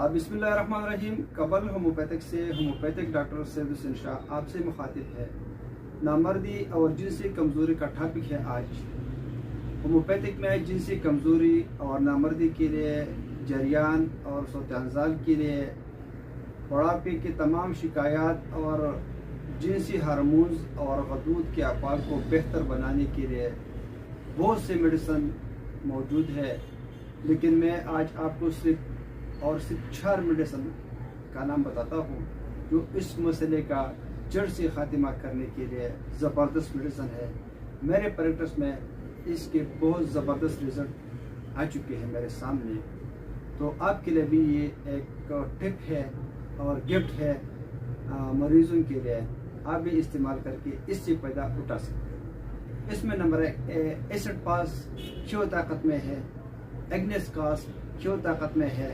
बिस्मिल्लाहिर्रहमानिर्रहीम। कबल होम्योपैथिक से होम्योपैथिक डॉक्टर सैयद हुसैन शाह आपसे मुखातिब है। नामर्दी और जिनसी कमज़ोरी का टॉपिक है आज। होम्योपैथिक में जिनसी कमज़ोरी और नामर्दी के लिए जरियान और सोतअंजाल के लिए बुढ़ापे की तमाम शिकायत और जिनसी हार्मोन्स और गदूद के अपाल को बेहतर बनाने के लिए बहुत से मेडिसन मौजूद है, लेकिन मैं आज आपको सिर्फ 4 मेडिसन का नाम बताता हूँ जो इस मसले का जड़ से खात्मा करने के लिए ज़बरदस्त मेडिसन है। मेरे प्रैक्टिस में इसके बहुत ज़बरदस्त रिज़ल्ट आ चुके हैं मेरे सामने, तो आपके लिए भी ये एक टिप है और गिफ्ट है मरीज़ों के लिए। आप भी इस्तेमाल करके इससे फ़ायदा उठा सकते हैं। इसमें नंबर 1 एसिड पास क्यों ताकत में है, एग्नेस कास क्यों ताकत में है,